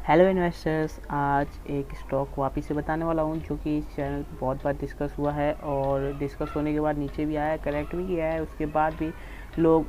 Hello investors, आज एक stock वापस से बताने वाला हूँ जो कि इस चैनल पर बहुत बार डिस्कस हुआ है और डिस्कस होने के बाद नीचे भी आया है, करेक्ट भी किया है। उसके बाद भी लोग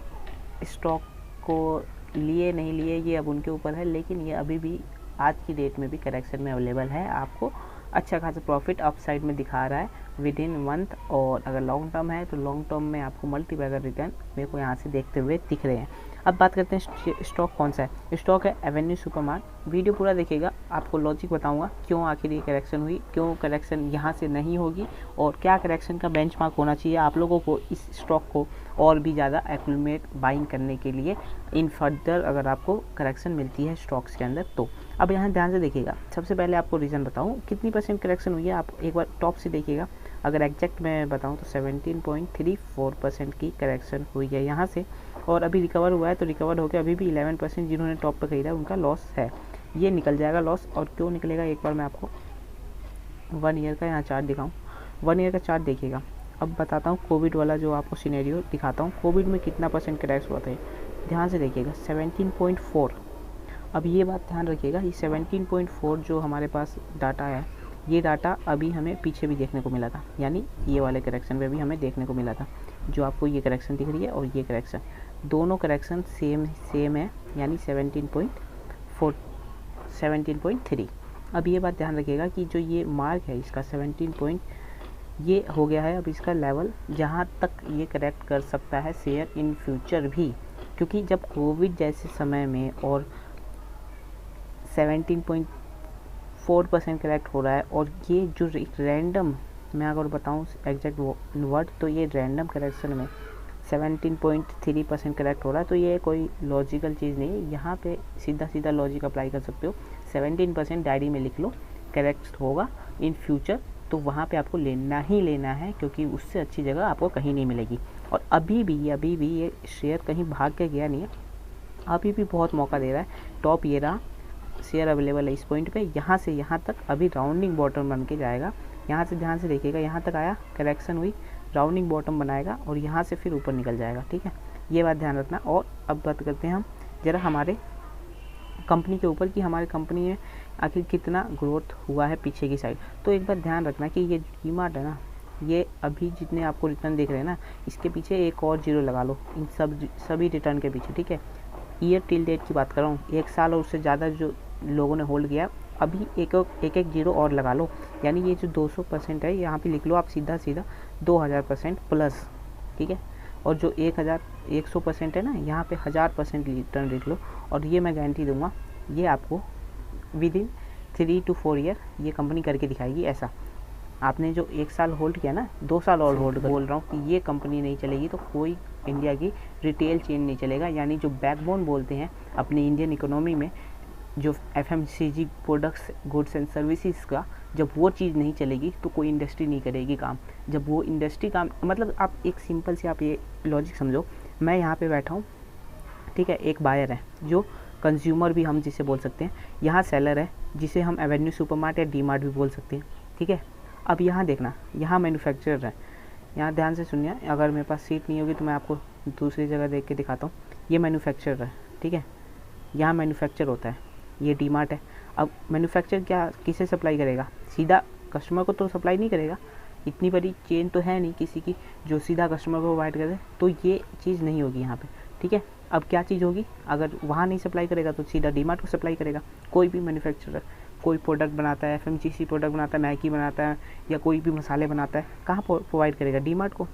स्टॉक को लिए नहीं लिए, ये अब उनके ऊपर है, लेकिन ये अभी भी आज की डेट में भी करेक्शन में अवेलेबल है। आपको अच्छा खासा प्रॉफिट अपसाइड में दिखा रहा है विद इन मंथ, और अगर लॉन्ग टर्म है तो लॉन्ग टर्म में आपको मल्टीबैगर रिटर्न मेरे को यहाँ से देखते हुए दिख रहे हैं। अब बात करते हैं स्टॉक कौन सा है। स्टॉक है एवेन्यू सुपरमार्ट। वीडियो पूरा देखिएगा, आपको लॉजिक बताऊंगा क्यों आखिर ये करेक्शन हुई, क्यों करेक्शन यहाँ से नहीं होगी और क्या करेक्शन का बेंचमार्क होना चाहिए आप लोगों को इस स्टॉक को और भी ज़्यादा एक्यूमुलेट बाइंग करने के लिए इन फर्दर, अगर आपको करेक्शन मिलती है स्टॉक्स के अंदर तो। अब यहाँ ध्यान से देखिएगा, सबसे पहले आपको रीज़न बताऊँ कितनी परसेंट करेक्शन हुई है। आप एक बार टॉप से देखिएगा, अगर एग्जैक्ट मैं बताऊँ तो 17.34% की करेक्शन हुई है यहाँ से, और अभी रिकवर हुआ है तो रिकवर होकर अभी भी 11% जिन्होंने टॉप पर खरीदा है उनका लॉस है। ये निकल जाएगा लॉस, और क्यों निकलेगा एक बार मैं आपको 1 ईयर का यहाँ चार्ट दिखाऊँ। 1 ईयर का चार्ट देखिएगा। अब बताता हूँ कोविड वाला जो आपको सिनेरियो दिखाता हूँ, कोविड में कितना परसेंट क्रैश हुआ था। ध्यान से देखिएगा 17.4। अब ये बात ध्यान रखिएगा, ये 17.4 जो हमारे पास डाटा है, ये डाटा अभी हमें पीछे भी देखने को मिला था, यानी ये वाले करेक्शन में भी हमें देखने को मिला था। जो आपको ये करेक्शन दिख रही है और ये करेक्शन, दोनों करेक्शन सेम है, यानी 17.3। अब ये बात ध्यान रखिएगा कि जो ये मार्क है इसका 17 ये हो गया है अब इसका लेवल, जहाँ तक ये करेक्ट कर सकता है शेयर इन फ्यूचर भी, क्योंकि जब कोविड जैसे समय में और 17.4% करेक्ट हो रहा है, और ये जो रैंडम, मैं अगर बताऊँ एग्जैक्ट वर्ड तो ये रैंडम करेक्शन में 17.3% करेक्ट हो रहा है, तो ये कोई लॉजिकल चीज़ नहीं है। यहाँ पे सीधा सीधा लॉजिक अप्लाई कर सकते हो। 17% डायरी में लिख लो, करेक्ट होगा इन फ्यूचर, तो वहाँ पे आपको लेना ही लेना है, क्योंकि उससे अच्छी जगह आपको कहीं नहीं मिलेगी। और अभी भी ये शेयर कहीं भाग के गया नहीं है, अभी भी बहुत मौका दे रहा है। टॉप ये रहा, शेयर अवेलेबल है इस पॉइंट पे, यहाँ से यहाँ तक अभी राउंडिंग बॉटम बन के जाएगा। यहाँ से ध्यान से देखिएगा, यहाँ तक आया, करेक्शन हुई, राउंडिंग बॉटम बनाएगा और यहाँ से फिर ऊपर निकल जाएगा। ठीक है, ये बात ध्यान रखना। और अब बात करते हैं हम ज़रा हमारे कंपनी के ऊपर कि हमारी कंपनी में आखिर कितना ग्रोथ हुआ है पीछे की साइड। तो एक बात ध्यान रखना कि ये डीमार्ट है ना, ये अभी जितने आपको रिटर्न देख रहे हैं ना, इसके पीछे एक और जीरो लगा लो इन सभी रिटर्न के पीछे। ठीक है, ईयर टिल डेट की बात कर रहा हूँ, 1 साल और उससे ज़्यादा जो लोगों ने होल्ड किया, अभी एक जीरो और लगा लो, यानी ये जो 200% है यहाँ पे लिख लो आप सीधा 2000% प्लस। ठीक है, और जो 100% है ना, यहाँ पे 1000% रिटर्न लिख लो, और ये मैं गारंटी दूंगा ये आपको विद इन 3 to 4 ईयर ये कंपनी करके दिखाएगी। ऐसा आपने जो 1 साल होल्ड किया ना, 2 साल और होल्ड कर, बोल रहा हूँ कि ये कंपनी नहीं चलेगी तो कोई इंडिया की रिटेल चेन नहीं चलेगा, यानी जो बैकबोन बोलते हैं अपनी इंडियन इकोनॉमी में, जो FMCG products, goods and services का, जब वो चीज़ नहीं चलेगी तो कोई इंडस्ट्री नहीं करेगी काम। जब वो इंडस्ट्री काम, मतलब आप एक सिंपल से आप ये लॉजिक समझो, मैं यहाँ पे बैठा हूँ, ठीक है, एक बायर है जो कंज्यूमर भी हम जिसे बोल सकते हैं, यहाँ सेलर है जिसे हम एवेन्यू सुपरमार्ट या डीमार्ट भी बोल सकते हैं। ठीक है, अब यहाँ देखना, यहाँ मैन्युफैक्चरर है, यहाँ ध्यान से सुनिए, अगर मेरे पास सीट नहीं होगी तो मैं आपको दूसरी जगह देख के दिखाता हूँ। ये मैन्युफैक्चरर है, ठीक है, यहाँ मैन्युफैक्चर होता है, ये डीमार्ट है। अब मैन्युफैक्चर क्या किसे सप्लाई करेगा, सीधा कस्टमर को तो सप्लाई नहीं करेगा, इतनी बड़ी चेन तो है नहीं किसी की जो सीधा कस्टमर को प्रोवाइड करे, तो ये चीज़ नहीं होगी यहाँ पे। ठीक है, अब क्या चीज़ होगी, अगर वहाँ नहीं सप्लाई करेगा तो सीधा डीमार्ट को सप्लाई करेगा। कोई भी मैन्युफैक्चरर कोई प्रोडक्ट बनाता है, FMCG प्रोडक्ट बनाता है, मैगी बनाता है या कोई भी मसाले बनाता है, कहाँ प्रोवाइड करेगा, डीमार्ट को।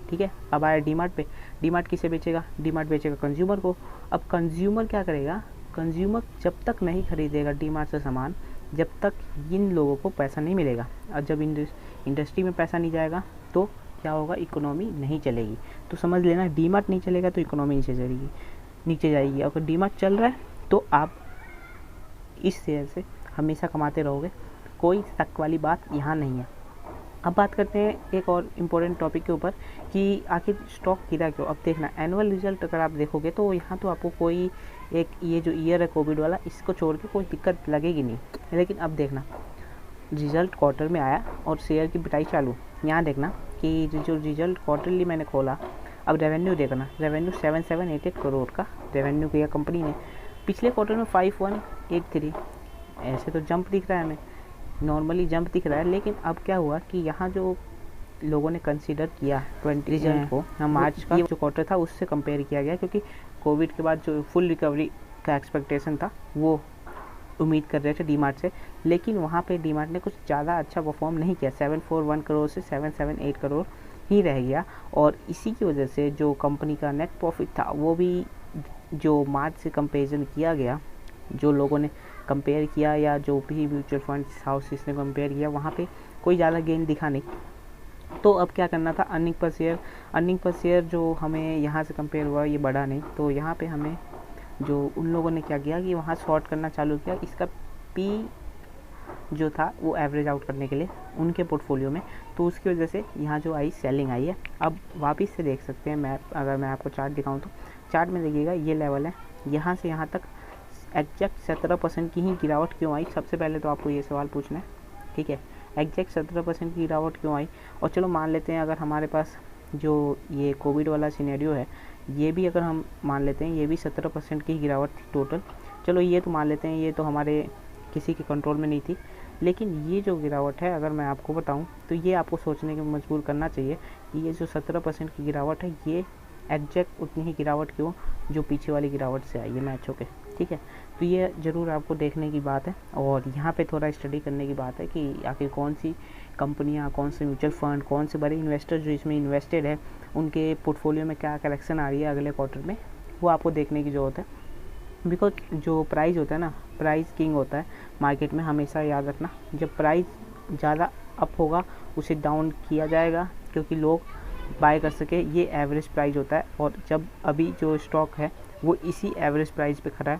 ठीक है, अब आया डीमार्ट पे, डीमार्ट किसे बेचेगा, डीमार्ट बेचेगा कंज्यूमर को। अब कंज्यूमर क्या करेगा, कंज्यूमर जब तक नहीं खरीदेगा डीमार्ट से सामान, जब तक इन लोगों को पैसा नहीं मिलेगा, और जब इंडस्ट्री में पैसा नहीं जाएगा तो क्या होगा, इकोनॉमी नहीं चलेगी। तो समझ लेना, डीमार्ट नहीं चलेगा तो इकोनॉमी नीचे जाएगी। अगर डीमार्ट चल रहा है तो आप इस शेयर से हमेशा कमाते रहोगे, कोई शक वाली बात यहाँ नहीं है। अब बात करते हैं एक और इम्पोर्टेंट टॉपिक के ऊपर कि आखिर स्टॉक गिरा क्यों। अब देखना, एनुअल रिजल्ट अगर आप देखोगे तो यहाँ तो आपको कोई एक ये जो ईयर है कोविड वाला, इसको छोड़ के कोई दिक्कत लगेगी नहीं। लेकिन अब देखना, रिजल्ट क्वार्टर में आया और शेयर की पिटाई चालू। यहाँ देखना कि जो रिजल्ट क्वार्टरली मैंने खोला, अब रेवेन्यू देखना, रेवेन्यू 7788 करोड़ का रेवेन्यू किया कंपनी ने। पिछले क्वार्टर में 5183 ऐसे तो जंप दिख रहा है हमें, नॉर्मली जंप दिख रहा है, लेकिन अब क्या हुआ कि यहाँ जो लोगों ने कंसीडर किया 20 रिजल्ट को, मार्च का जो क्वार्टर था उससे कंपेयर किया गया, क्योंकि कोविड के बाद जो फुल रिकवरी का एक्सपेक्टेशन था वो उम्मीद कर रहे थे डीमार्ट से, लेकिन वहाँ पे डीमार्ट ने कुछ ज़्यादा अच्छा परफॉर्म नहीं किया। 741 करोड़ से 778 करोड़ ही रह गया, और इसी की वजह से जो कंपनी का नेट प्रॉफिट था वो भी जो मार्च से कंपेरिजन किया गया, जो लोगों ने कंपेयर किया या जो भी म्यूचुअल फंड्स हाउसेस ने कंपेयर किया, वहाँ पे कोई ज़्यादा गेन दिखा नहीं। तो अब क्या करना था, अर्निंग पर शेयर जो हमें यहाँ से कंपेयर हुआ ये बढ़ा नहीं, तो यहाँ पे हमें जो उन लोगों ने क्या किया कि वहाँ शॉर्ट करना चालू किया, इसका पी जो था वो एवरेज आउट करने के लिए उनके पोर्टफोलियो में, तो उसकी वजह से यहाँ जो आई सेलिंग आई है। अब वापस से देख सकते हैं, मैं अगर मैं आपको चार्ट दिखाऊँ तो चार्ट में देखिएगा ये लेवल है, यहाँ से यहाँ तक एग्जैक्ट 17% की ही गिरावट क्यों आई, सबसे पहले तो आपको ये सवाल पूछना है, ठीक है, एग्जैक्ट 17% की गिरावट क्यों आई। और चलो मान लेते हैं अगर हमारे पास जो ये कोविड वाला सिनेरियो है ये भी अगर हम मान लेते हैं, ये भी 17% की गिरावट थी टोटल, चलो ये तो मान लेते हैं, ये तो हमारे किसी के कंट्रोल में नहीं थी, लेकिन ये जो गिरावट है अगर मैं आपको बताऊं तो ये आपको सोचने के मजबूर करना चाहिए कि ये जो 17% की गिरावट है ये एग्जैक्ट उतनी ही गिरावट क्यों जो पीछे वाली गिरावट से आई है मैच होके, ठीक है। तो ये ज़रूर आपको देखने की बात है, और यहाँ पे थोड़ा स्टडी करने की बात है कि आखिर कौन सी कंपनियाँ, कौन से म्यूचुअल फंड, कौन से बड़े इन्वेस्टर जो इसमें इन्वेस्टेड है उनके पोर्टफोलियो में क्या करेक्शन आ रही है अगले क्वार्टर में, वो आपको देखने की ज़रूरत है। बिकॉज जो प्राइस होता है ना, प्राइस किंग होता है मार्केट में, हमेशा याद रखना, जब प्राइस ज़्यादा अप होगा उसे डाउन किया जाएगा क्योंकि लोग बाय कर सके, ये एवरेज प्राइस होता है। और जब अभी जो स्टॉक है वो इसी एवरेज प्राइस पे खड़ा है,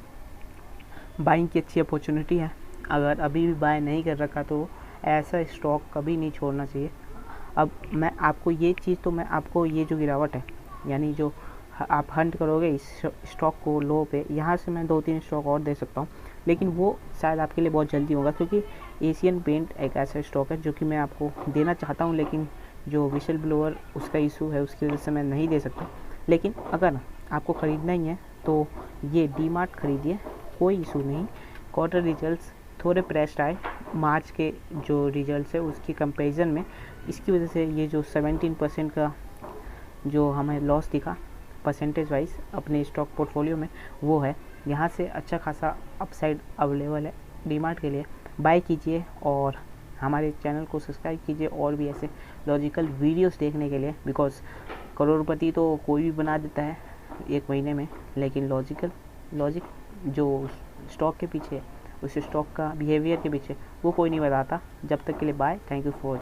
बाइंग की अच्छी अपॉर्चुनिटी है, अगर अभी भी बाय नहीं कर रखा तो ऐसा स्टॉक कभी नहीं छोड़ना चाहिए। अब मैं आपको ये चीज़, तो मैं आपको ये जो गिरावट है, यानी जो आप हंट करोगे इस स्टॉक को लो पे, यहाँ से मैं 2-3 स्टॉक और दे सकता हूँ, लेकिन वो शायद आपके लिए बहुत जल्दी होगा, क्योंकि एशियन पेंट एक ऐसा स्टॉक है जो कि मैं आपको देना चाहता हूँ, लेकिन जो विशल ब्लोअर उसका इशू है उसकी वजह से मैं नहीं दे सकता। लेकिन अगर आपको ख़रीदना ही है तो ये डीमार्ट खरीदिए, कोई इशू नहीं। क्वार्टर रिजल्ट्स थोड़े प्रेस्ड आए मार्च के जो रिजल्ट्स है उसकी कंपैरिजन में, इसकी वजह से ये जो 17% का जो हमें लॉस दिखा परसेंटेज वाइज अपने स्टॉक पोर्टफोलियो में वो है। यहाँ से अच्छा खासा अपसाइड अवेलेबल है डीमार्ट के लिए, बाय कीजिए और हमारे चैनल को सब्सक्राइब कीजिए और भी ऐसे लॉजिकल वीडियोस देखने के लिए। बिकॉज करोड़पति तो कोई भी बना देता है 1 महीने में, लेकिन लॉजिक जो स्टॉक के पीछे, उस स्टॉक का बिहेवियर के पीछे वो कोई नहीं बताता। जब तक के लिए बाय, थैंक यू फॉर